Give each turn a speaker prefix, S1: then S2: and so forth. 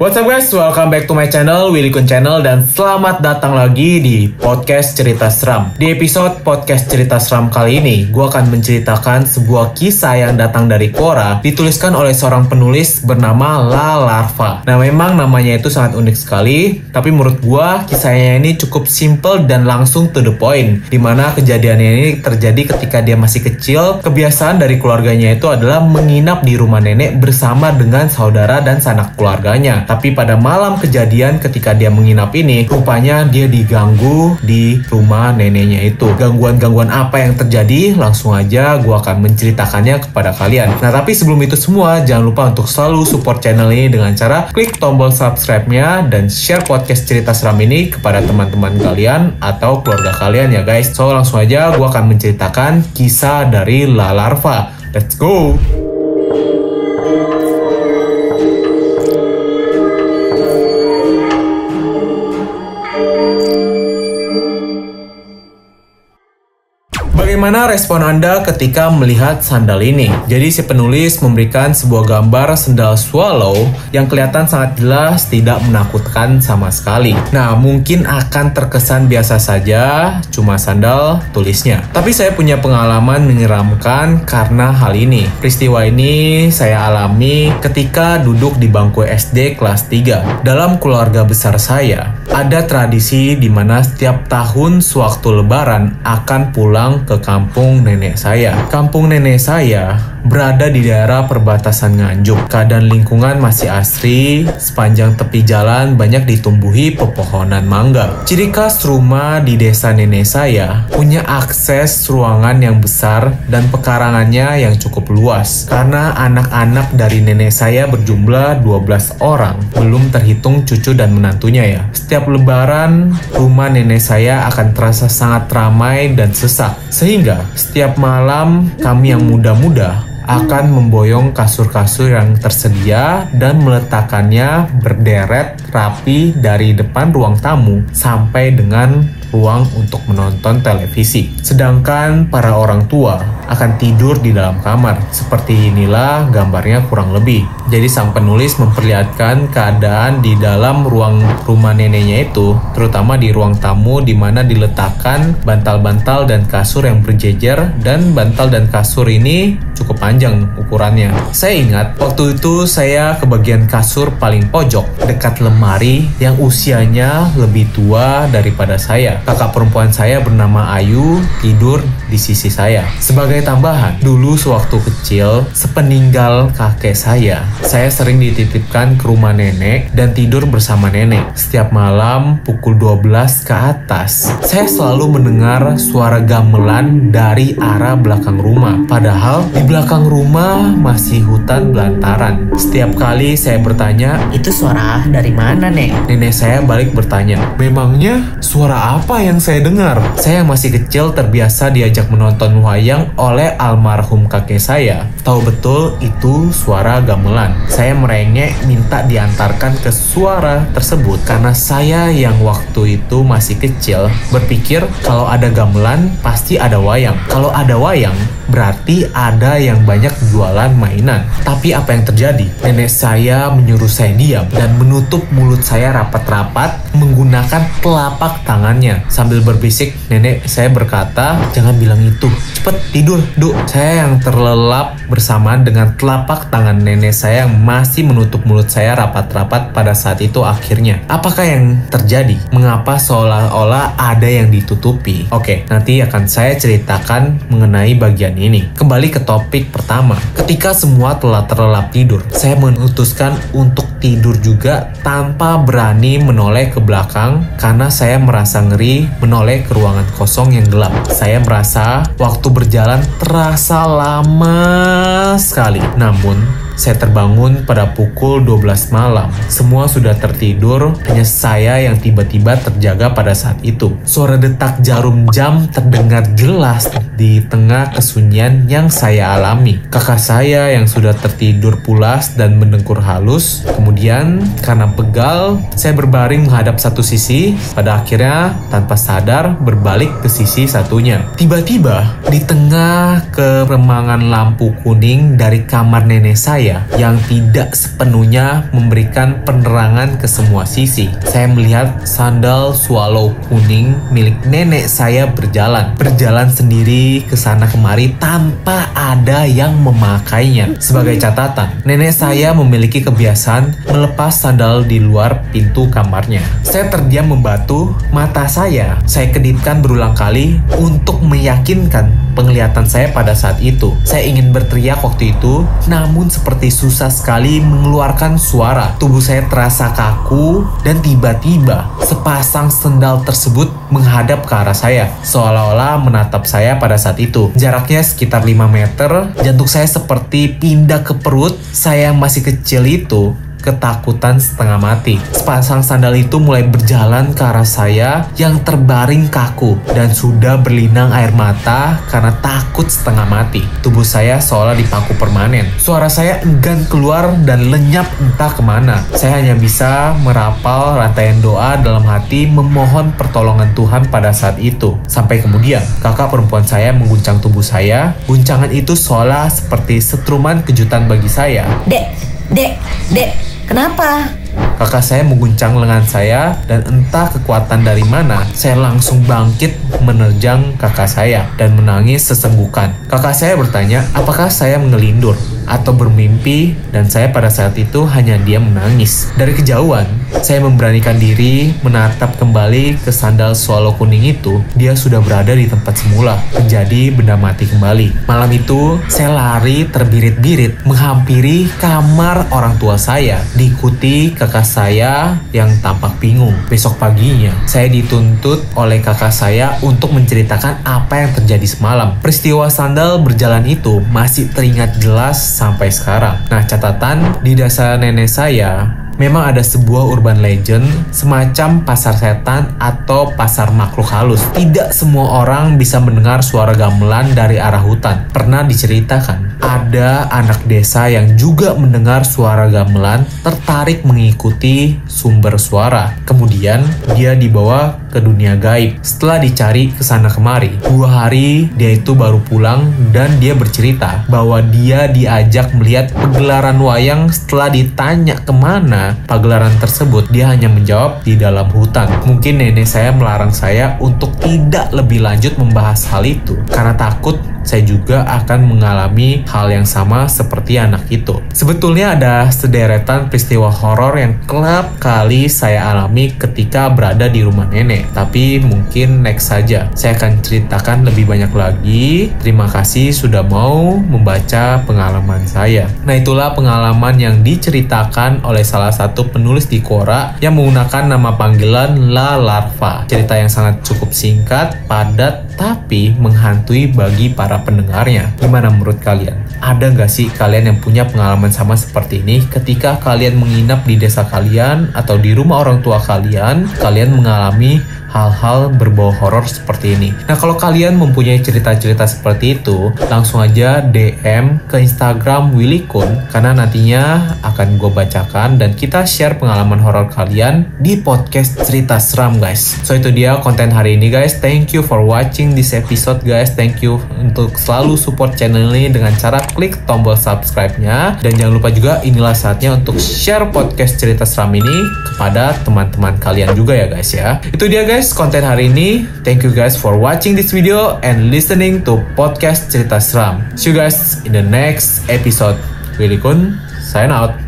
S1: What's up guys, welcome back to my channel, Willy Kun Channel, dan selamat datang lagi di Podcast Cerita Seram. Di episode Podcast Cerita Seram kali ini, gue akan menceritakan sebuah kisah yang datang dari Quora, dituliskan oleh seorang penulis bernama La Larva. Nah memang namanya itu sangat unik sekali, tapi menurut gue kisahnya ini cukup simple dan langsung to the point, dimana kejadiannya ini terjadi ketika dia masih kecil. Kebiasaan dari keluarganya itu adalah menginap di rumah nenek bersama dengan saudara dan sanak keluarganya. Tapi pada malam kejadian ketika dia menginap ini, rupanya dia diganggu di rumah neneknya itu. Gangguan-gangguan apa yang terjadi? Langsung aja gue akan menceritakannya kepada kalian. Nah tapi sebelum itu semua, jangan lupa untuk selalu support channel ini dengan cara klik tombol subscribe-nya dan share podcast cerita seram ini kepada teman-teman kalian atau keluarga kalian ya guys. So langsung aja gue akan menceritakan kisah dari La Larva. Let's go! Bagaimana respon Anda ketika melihat sandal ini? Jadi si penulis memberikan sebuah gambar sandal swallow yang kelihatan sangat jelas tidak menakutkan sama sekali. Nah, mungkin akan terkesan biasa saja, cuma sandal tulisnya. Tapi saya punya pengalaman menyeramkan karena hal ini. Peristiwa ini saya alami ketika duduk di bangku SD kelas 3. Dalam keluarga besar saya, ada tradisi di mana setiap tahun sewaktu lebaran akan pulang ke kampung nenek saya. Kampung nenek saya berada di daerah perbatasan Nganjuk. Keadaan lingkungan masih asri, sepanjang tepi jalan banyak ditumbuhi pepohonan mangga. Ciri khas rumah di desa nenek saya punya akses ruangan yang besar dan pekarangannya yang cukup luas. Karena anak-anak dari nenek saya berjumlah 12 orang, belum terhitung cucu dan menantunya ya. Setiap lebaran, rumah nenek saya akan terasa sangat ramai dan sesak. Sehingga setiap malam kami yang muda-muda akan memboyong kasur-kasur yang tersedia dan meletakkannya berderet rapi dari depan ruang tamu sampai dengan ruang untuk menonton televisi. Sedangkan para orang tua akan tidur di dalam kamar. Seperti inilah gambarnya kurang lebih. Jadi sang penulis memperlihatkan keadaan di dalam ruang rumah neneknya itu, terutama di ruang tamu di mana diletakkan bantal-bantal dan kasur yang berjejer, dan bantal dan kasur ini cukup panjang ukurannya. Saya ingat waktu itu saya ke bagian kasur paling pojok dekat lemari yang usianya lebih tua daripada saya. Kakak perempuan saya bernama Ayu tidur di sisi saya. Sebagai tambahan, dulu sewaktu kecil, sepeninggal kakek saya sering dititipkan ke rumah nenek dan tidur bersama nenek. Setiap malam pukul 12 ke atas, saya selalu mendengar suara gamelan dari arah belakang rumah. Padahal di belakang rumah masih hutan belantaran. Setiap kali saya bertanya, "Itu suara dari mana, Nek?" Nenek saya balik bertanya, "Memangnya suara apa yang saya dengar?" Saya yang masih kecil terbiasa diajak menonton wayang oleh almarhum kakek saya. Tahu betul itu suara gamelan. Saya merengek minta diantarkan ke suara tersebut karena saya yang waktu itu masih kecil berpikir kalau ada gamelan pasti ada wayang. Kalau ada wayang berarti ada yang banyak jualan mainan. Tapi apa yang terjadi? Nenek saya menyuruh saya diam dan menutup mulut saya rapat-rapat menggunakan telapak tangannya. Sambil berbisik, nenek saya berkata, "Jangan bilang itu. Cepet tidur, Duk." Saya yang terlelap bersamaan dengan telapak tangan nenek saya yang masih menutup mulut saya rapat-rapat pada saat itu akhirnya. Apakah yang terjadi? Mengapa seolah-olah ada yang ditutupi? Oke, nanti akan saya ceritakan mengenai bagian ini. Kembali ke topik pertama. Ketika semua telah terlelap tidur, saya memutuskan untuk tidur juga tanpa berani menoleh ke belakang karena saya merasa ngeri menoleh ke ruangan kosong yang gelap. Saya merasa waktu berjalan terasa lama sekali. Namun saya terbangun pada pukul 12 malam. Semua sudah tertidur, hanya saya yang tiba-tiba terjaga pada saat itu. Suara detak jarum jam terdengar jelas di tengah kesunyian yang saya alami. Kakak saya yang sudah tertidur pulas dan mendengkur halus. Kemudian, karena pegal, saya berbaring menghadap satu sisi. Pada akhirnya, tanpa sadar, berbalik ke sisi satunya. Tiba-tiba, di tengah keremangan lampu kuning dari kamar nenek saya, saya yang tidak sepenuhnya memberikan penerangan ke semua sisi. Saya melihat sandal swallow kuning milik nenek saya berjalan sendiri ke sana kemari tanpa ada yang memakainya. Sebagai catatan, nenek saya memiliki kebiasaan melepas sandal di luar pintu kamarnya. Saya terdiam membatu, mata saya kedipkan berulang kali untuk meyakinkan penglihatan saya pada saat itu. Saya ingin berteriak waktu itu, namun seperti susah sekali mengeluarkan suara. Tubuh saya terasa kaku dan tiba-tiba sepasang sendal tersebut menghadap ke arah saya, seolah-olah menatap saya pada saat itu. Jaraknya sekitar 5 meter, jantung saya seperti pindah ke perut. Saya yang masih kecil itu ketakutan setengah mati. Sepasang sandal itu mulai berjalan ke arah saya yang terbaring kaku dan sudah berlinang air mata karena takut setengah mati. Tubuh saya seolah dipaku permanen. Suara saya enggan keluar dan lenyap entah kemana. Saya hanya bisa merapal rantaian doa dalam hati memohon pertolongan Tuhan pada saat itu. Sampai kemudian kakak perempuan saya mengguncang tubuh saya. Guncangan itu seolah seperti setruman kejutan bagi saya.
S2: Dek, kenapa?
S1: Kakak saya mengguncang lengan saya dan entah kekuatan dari mana, saya langsung bangkit menerjang kakak saya dan menangis sesenggukan. Kakak saya bertanya, apakah saya mengelindur atau bermimpi, dan saya pada saat itu hanya diam menangis. Dari kejauhan, saya memberanikan diri menatap kembali ke sandal swallow kuning itu. Dia sudah berada di tempat semula, menjadi benda mati kembali. Malam itu, saya lari terbirit-birit menghampiri kamar orang tua saya, diikuti kakak saya yang tampak bingung. Besok paginya, saya dituntut oleh kakak saya untuk menceritakan apa yang terjadi semalam. Peristiwa sandal berjalan itu masih teringat jelas sampai sekarang. Nah, catatan di desa nenek saya, memang ada sebuah urban legend semacam pasar setan atau pasar makhluk halus. Tidak semua orang bisa mendengar suara gamelan dari arah hutan. Pernah diceritakan, ada anak desa yang juga mendengar suara gamelan, tertarik mengikuti sumber suara. Kemudian dia dibawa ke dunia gaib. Setelah dicari ke sana kemari, 2 hari dia itu baru pulang dan dia bercerita bahwa dia diajak melihat pagelaran wayang. Setelah ditanya kemana pagelaran tersebut, dia hanya menjawab di dalam hutan. Mungkin nenek saya melarang saya untuk tidak lebih lanjut membahas hal itu karena takut saya juga akan mengalami hal yang sama seperti anak itu. Sebetulnya ada sederetan peristiwa horor yang kerap kali saya alami ketika berada di rumah nenek. Tapi mungkin next saja saya akan ceritakan lebih banyak lagi. Terima kasih sudah mau membaca pengalaman saya. Nah, itulah pengalaman yang diceritakan oleh salah satu penulis di Quora yang menggunakan nama panggilan La Larva. Cerita yang sangat cukup singkat, padat, tapi menghantui bagi para pendengarnya. Gimana menurut kalian? Ada nggak sih kalian yang punya pengalaman sama seperti ini ketika kalian menginap di desa kalian atau di rumah orang tua kalian mengalami hal-hal berbau horor seperti ini? Nah, kalau kalian mempunyai cerita-cerita seperti itu, langsung aja DM ke Instagram Willy Kun, karena nantinya akan gue bacakan dan kita share pengalaman horor kalian di podcast Cerita Seram, guys. So, itu dia konten hari ini, guys. Thank you for watching this episode, guys. Thank you untuk selalu support channel ini dengan cara klik tombol subscribe-nya. Dan jangan lupa juga, inilah saatnya untuk share podcast Cerita Seram ini kepada teman-teman kalian juga ya, guys ya. Itu dia, guys, konten hari ini. Thank you guys for watching this video and listening to podcast Cerita Seram. See you guys in the next episode. Willy Kun, sign out.